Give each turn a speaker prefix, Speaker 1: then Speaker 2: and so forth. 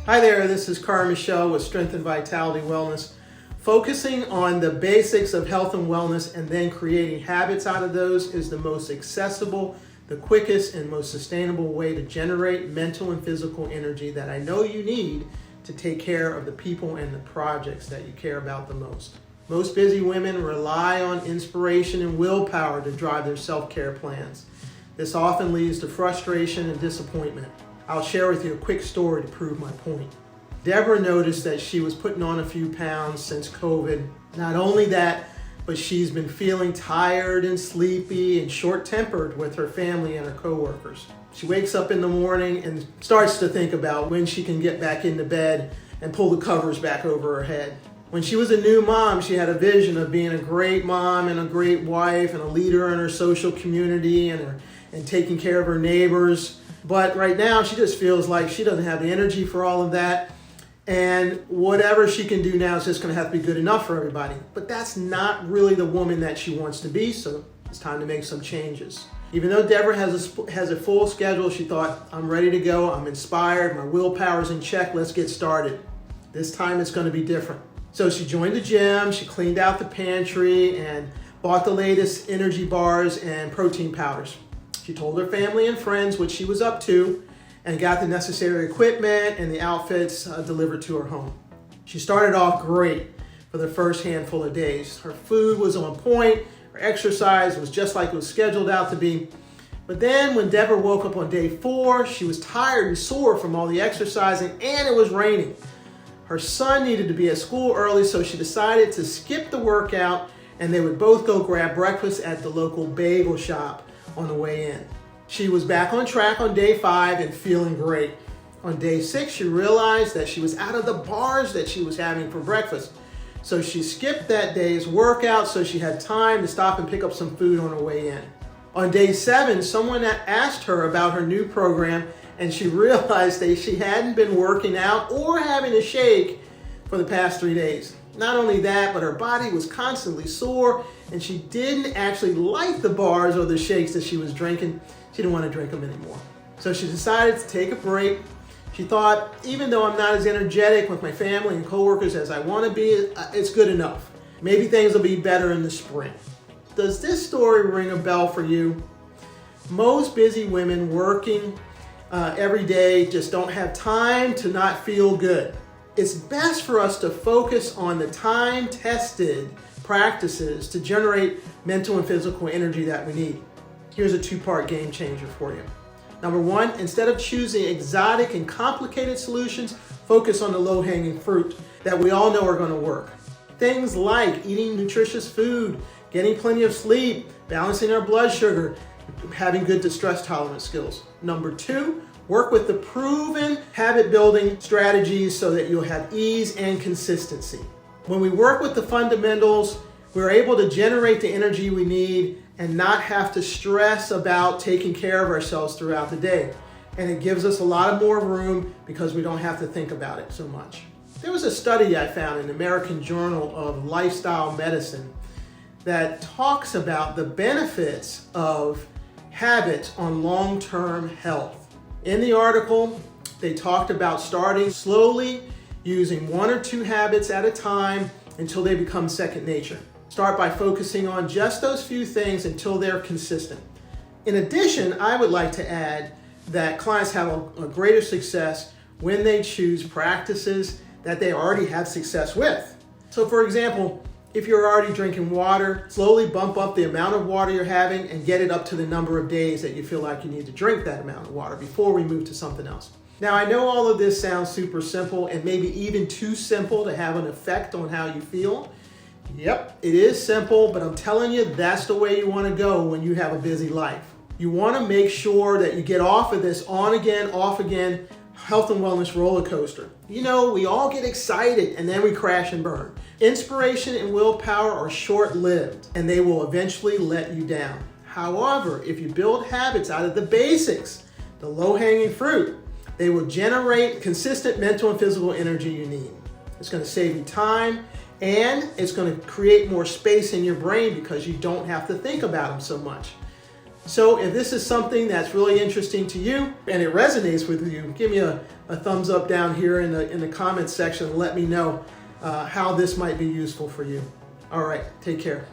Speaker 1: Hi there, this is Cara-Michele with Strength and Vitality Wellness. Focusing on the basics of health and wellness and then creating habits out of those is the most accessible, the quickest, and most sustainable way to generate mental and physical energy that I know you need to take care of the people and the projects that you care about the most. Most busy women rely on inspiration and willpower to drive their self-care plans. This often leads to frustration and disappointment. I'll share with you a quick story to prove my point. Deborah noticed that she was putting on a few pounds since COVID. Not only that, but she's been feeling tired and sleepy and short-tempered with her family and her coworkers. She wakes up in the morning and starts to think about when she can get back into bed and pull the covers back over her head. When she was a new mom, she had a vision of being a great mom and a great wife and a leader in her social community and taking care of her neighbors. But right now, she just feels like she doesn't have the energy for all of that. And whatever she can do now is just going to have to be good enough for everybody. But that's not really the woman that she wants to be, so it's time to make some changes. Even though Deborah has a full schedule, she thought, I'm ready to go, I'm inspired, my willpower's in check, let's get started. This time it's going to be different. So she joined the gym, she cleaned out the pantry, and bought the latest energy bars and protein powders. She told her family and friends what she was up to and got the necessary equipment and the outfits delivered to her home. She started off great for the first handful of days. Her food was on point, her exercise was just like it was scheduled out to be. But then when Deborah woke up on day 4, she was tired and sore from all the exercising and it was raining. Her son needed to be at school early, so she decided to skip the workout and they would both go grab breakfast at the local bagel shop on the way in. She was back on track on day 5 and feeling great. On day 6, she realized that she was out of the bars that she was having for breakfast. So she skipped that day's workout so she had time to stop and pick up some food on her way in. On day 7, someone asked her about her new program and she realized that she hadn't been working out or having a shake for the past 3 days. Not only that, but her body was constantly sore and she didn't actually like the bars or the shakes that she was drinking. She didn't want to drink them anymore. So she decided to take a break. She thought, even though I'm not as energetic with my family and coworkers as I want to be, it's good enough. Maybe things will be better in the spring. Does this story ring a bell for you? Most busy women working every day just don't have time to not feel good. It's best for us to focus on the time-tested practices to generate mental and physical energy that we need. Here's a 2-part game changer for you. Number 1, instead of choosing exotic and complicated solutions, focus on the low-hanging fruit that we all know are going to work. Things like eating nutritious food, getting plenty of sleep, balancing our blood sugar, having good distress tolerance skills. Number 2, work with the proven habit-building strategies so that you'll have ease and consistency. When we work with the fundamentals, we're able to generate the energy we need and not have to stress about taking care of ourselves throughout the day. And it gives us a lot more room because we don't have to think about it so much. There was a study I found in the American Journal of Lifestyle Medicine that talks about the benefits of habits on long-term health. In the article, they talked about starting slowly, using 1 or 2 habits at a time until they become second nature. Start by focusing on just those few things until they're consistent. In addition, I would like to add that clients have a greater success when they choose practices that they already have success with. So for example, if you're already drinking water, slowly bump up the amount of water you're having and get it up to the number of days that you feel like you need to drink that amount of water before we move to something else. Now, I know all of this sounds super simple and maybe even too simple to have an effect on how you feel. Yep, it is simple, but I'm telling you, that's the way you want to go when you have a busy life. You want to make sure that you get off of this on again, off again, health and wellness roller coaster. You know, we all get excited and then we crash and burn. Inspiration and willpower are short-lived and they will eventually let you down. However, if you build habits out of the basics, the low-hanging fruit, they will generate consistent mental and physical energy you need. It's going to save you time and it's going to create more space in your brain because you don't have to think about them so much. So if this is something that's really interesting to you and it resonates with you, give me a thumbs up down here in the comments section and let me know how this might be useful for you. All right, take care.